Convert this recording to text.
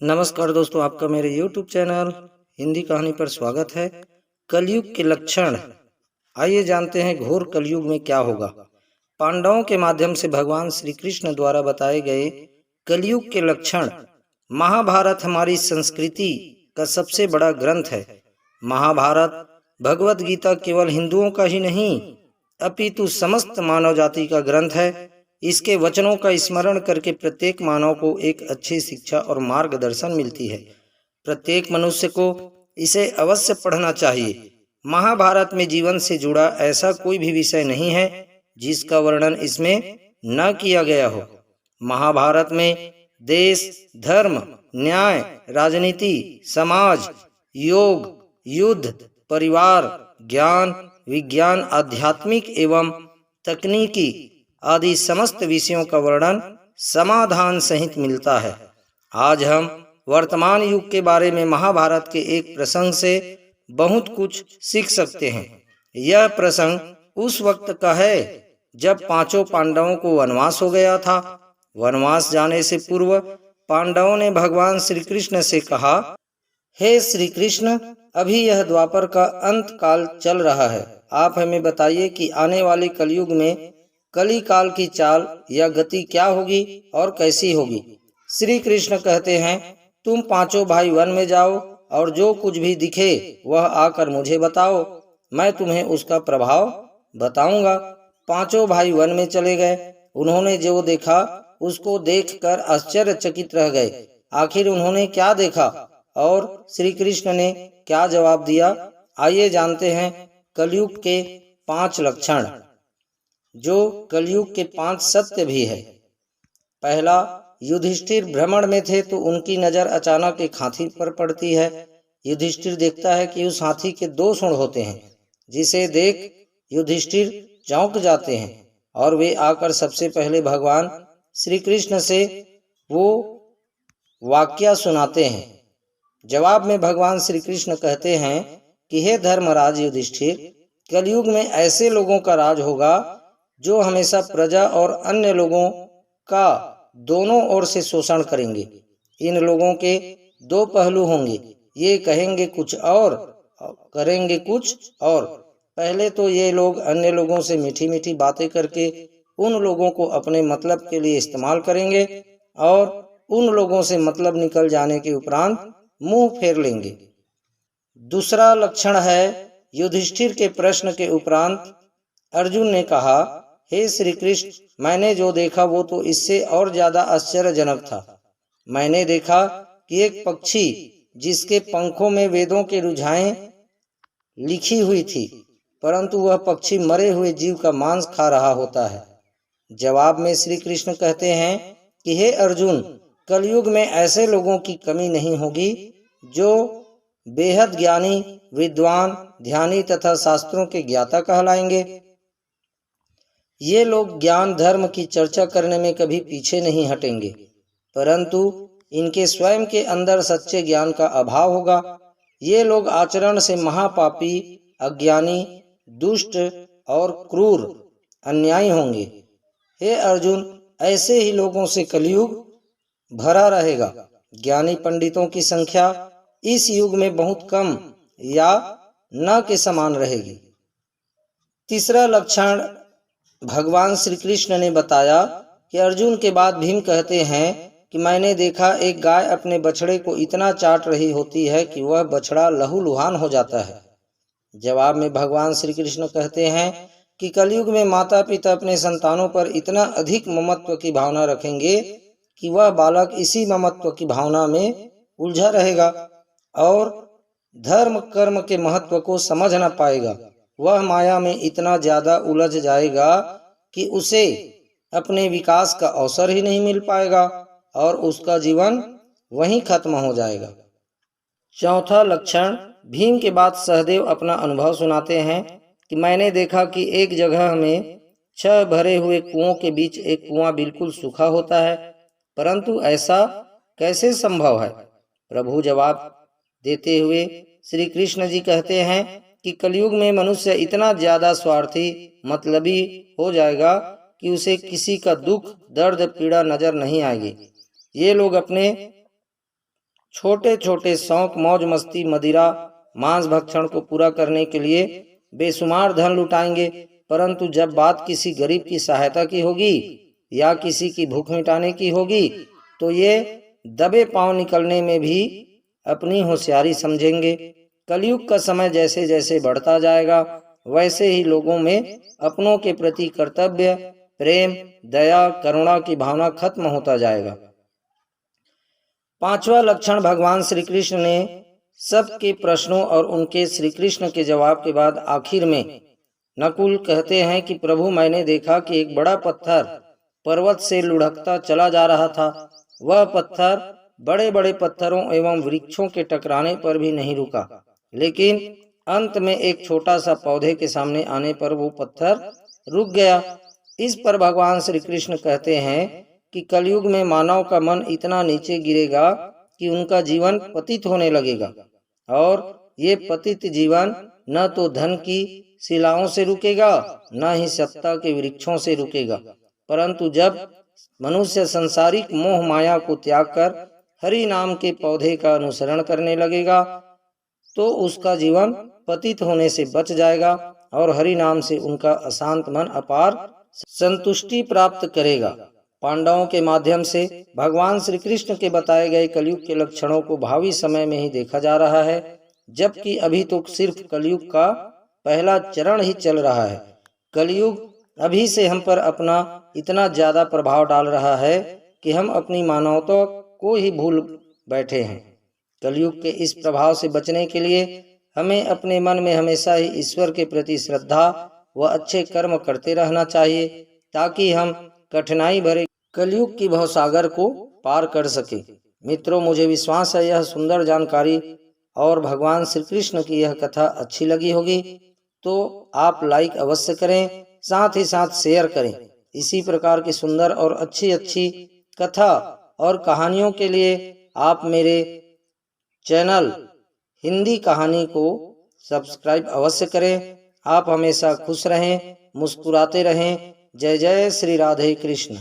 नमस्कार दोस्तों, आपका मेरे YouTube चैनल हिंदी कहानी पर स्वागत है। कलयुग के लक्षण। आइए जानते हैं घोर कलयुग में क्या होगा। पांडवों के माध्यम से भगवान श्री कृष्ण द्वारा बताए गए कलयुग के लक्षण। महाभारत हमारी संस्कृति का सबसे बड़ा ग्रंथ है। महाभारत भगवत गीता केवल हिंदुओं का ही नहीं अपितु समस्त मानव जाति का ग्रंथ है। इसके वचनों का स्मरण करके प्रत्येक मानव को एक अच्छी शिक्षा और मार्गदर्शन मिलती है। प्रत्येक मनुष्य को इसे अवश्य पढ़ना चाहिए। महाभारत में जीवन से जुड़ा ऐसा कोई भी विषय नहीं है जिसका वर्णन इसमें न किया गया हो। महाभारत में देश, धर्म, न्याय, राजनीति, समाज, योग, युद्ध, परिवार, ज्ञान, विज्ञान, आध्यात्मिक एवं तकनीकी आदि समस्त विषयों का वर्णन समाधान सहित मिलता है। आज हम वर्तमान युग के बारे में महाभारत के एक प्रसंग से बहुत कुछ सीख सकते हैं। यह प्रसंग उस वक्त का है जब पांचों पांडवों को वनवास हो गया था। वनवास जाने से पूर्व पांडवों ने भगवान श्री कृष्ण से कहा, हे श्री कृष्ण, अभी यह द्वापर का अंत काल चल रहा है। आप हमें बताइए कि आने वाले कलयुग में कली काल की चाल या गति क्या होगी और कैसी होगी। श्री कृष्ण कहते हैं, तुम पांचों भाई वन में जाओ और जो कुछ भी दिखे वह आकर मुझे बताओ, मैं तुम्हें उसका प्रभाव बताऊंगा। पांचों भाई वन में चले गए। उन्होंने जो देखा उसको देखकर आश्चर्यचकित रह गए। आखिर उन्होंने क्या देखा और श्री कृष्ण ने क्या जवाब दिया, आइए जानते हैं। कलयुग के 5 लक्षण, जो कलयुग के 5 सत्य भी है। पहला, युधिष्ठिर भ्रमण में थे तो उनकी नजर अचानक एक हाथी पर पड़ती है। युधिष्ठिर देखता है कि उस हाथी के 2 सूंड होते हैं, जिसे देख युधिष्ठिर चौंक जाते हैं और वे आकर सबसे पहले भगवान श्री कृष्ण से वो वाक्य सुनाते हैं। जवाब में भगवान श्री कृष्ण कहते हैं कि हे धर्मराज युधिष्ठिर, कलयुग में ऐसे लोगों का राज होगा जो हमेशा प्रजा और अन्य लोगों का दोनों ओर से शोषण करेंगे। इन लोगों के 2 पहलू होंगे, ये कहेंगे कुछ और करेंगे कुछ और। पहले तो ये लोग अन्य लोगों से मीठी मीठी बातें करके उन लोगों को अपने मतलब के लिए इस्तेमाल करेंगे और उन लोगों से मतलब निकल जाने के उपरांत मुंह फेर लेंगे। दूसरा लक्षण है, युधिष्ठिर के प्रश्न के उपरांत अर्जुन ने कहा, हे श्री कृष्ण, मैंने जो देखा वो तो इससे और ज्यादा आश्चर्यजनक था। मैंने देखा कि एक पक्षी जिसके पंखों में वेदों के रुझाएं लिखी हुई थी, परंतु वह पक्षी मरे हुए जीव का मांस खा रहा होता है। जवाब में श्री कृष्ण कहते हैं कि हे अर्जुन, कलयुग में ऐसे लोगों की कमी नहीं होगी जो बेहद ज्ञानी, विद्वान, ध्यानी तथा शास्त्रों के ज्ञाता कहलाएंगे। ये लोग ज्ञान धर्म की चर्चा करने में कभी पीछे नहीं हटेंगे, परंतु इनके स्वयं के अंदर सच्चे ज्ञान का अभाव होगा। ये लोग आचरण से महापापी, अज्ञानी, दुष्ट और क्रूर, अन्यायी होंगे। हे अर्जुन, ऐसे ही लोगों से कलयुग भरा रहेगा। ज्ञानी पंडितों की संख्या इस युग में बहुत कम या न के समान रहेगी। तीसरा लक्षण भगवान श्री कृष्ण ने बताया कि अर्जुन के बाद भीम कहते हैं कि मैंने देखा एक गाय अपने बछड़े को इतना चाट रही होती है कि वह बछड़ा लहूलुहान हो जाता है। जवाब में भगवान श्री कृष्ण कहते हैं कि कलयुग में माता पिता अपने संतानों पर इतना अधिक ममत्व की भावना रखेंगे कि वह बालक इसी ममत्व की भावना में उलझा रहेगा और धर्म कर्म के महत्व को समझ न पाएगा। वह माया में इतना ज्यादा उलझ जाएगा कि उसे अपने विकास का अवसर ही नहीं मिल पाएगा और उसका जीवन वहीं खत्म हो जाएगा। चौथा लक्षण, भीम के बाद सहदेव अपना अनुभव सुनाते हैं कि मैंने देखा कि एक जगह में 6 भरे हुए कुओं के बीच एक कुआं बिल्कुल सूखा होता है, परंतु ऐसा कैसे संभव है। प्रभु जवाब देते हुए श्री कृष्ण जी कहते हैं कि कलयुग में मनुष्य इतना ज्यादा स्वार्थी, मतलबी हो जाएगा कि उसे किसी का दुख, दर्द, पीड़ा नजर नहीं आएगी। ये लोग अपने छोटे छोटे शौक, मौज मस्ती, मदिरा, मांस भक्षण को पूरा करने के लिए बेशुमार धन लुटाएंगे, परंतु जब बात किसी गरीब की सहायता की होगी या किसी की भूख मिटाने की होगी तो ये दबे पांव निकलने में भी अपनी होशियारी समझेंगे। कलयुग का समय जैसे जैसे बढ़ता जाएगा वैसे ही लोगों में अपनों के प्रति कर्तव्य, प्रेम, दया, करुणा की भावना खत्म होता जाएगा। पांचवा लक्षण भगवान श्री कृष्ण ने सबके प्रश्नों और उनके श्री कृष्ण के जवाब के बाद आखिर में नकुल कहते हैं कि प्रभु, मैंने देखा कि एक बड़ा पत्थर पर्वत से लुढ़कता चला जा रहा था। वह पत्थर बड़े बड़े पत्थरों एवं वृक्षों के टकराने पर भी नहीं रुका, लेकिन अंत में एक छोटा सा पौधे के सामने आने पर वो पत्थर रुक गया। इस पर भगवान श्री कृष्ण कहते हैं कि कलयुग में मानव का मन इतना नीचे गिरेगा कि उनका जीवन पतित होने लगेगा, और ये पतित जीवन न तो धन की शिलाओं से रुकेगा न ही सत्ता के वृक्षों से रुकेगा, परंतु जब मनुष्य संसारिक मोह माया को त्याग कर हरि नाम के पौधे का अनुसरण करने लगेगा तो उसका जीवन पतित होने से बच जाएगा और हरि नाम से उनका अशांत मन अपार संतुष्टि प्राप्त करेगा। पांडवों के माध्यम से भगवान श्री कृष्ण के बताए गए कलयुग के लक्षणों को भावी समय में ही देखा जा रहा है, जबकि अभी तो सिर्फ कलयुग का पहला चरण ही चल रहा है। कलयुग अभी से हम पर अपना इतना ज्यादा प्रभाव डाल रहा है कि हम अपनी मानवता को ही भूल बैठे हैं। कलयुग के इस प्रभाव से बचने के लिए हमें अपने मन में हमेशा ही ईश्वर के प्रति श्रद्धा व अच्छे कर्म करते रहना चाहिए, ताकि हम कठिनाई भरे कलयुग की भवसागर को पार कर सके। मित्रों, मुझे विश्वास है यह सुंदर जानकारी और भगवान श्री कृष्ण की यह कथा अच्छी लगी होगी, तो आप लाइक अवश्य करें, साथ ही साथ शेयर करें। इसी प्रकार की सुंदर और अच्छी अच्छी कथा और कहानियों के लिए आप मेरे चैनल हिंदी कहानी को सब्सक्राइब अवश्य करें। आप हमेशा खुश रहें, मुस्कुराते रहें। जय जय श्री राधे कृष्ण।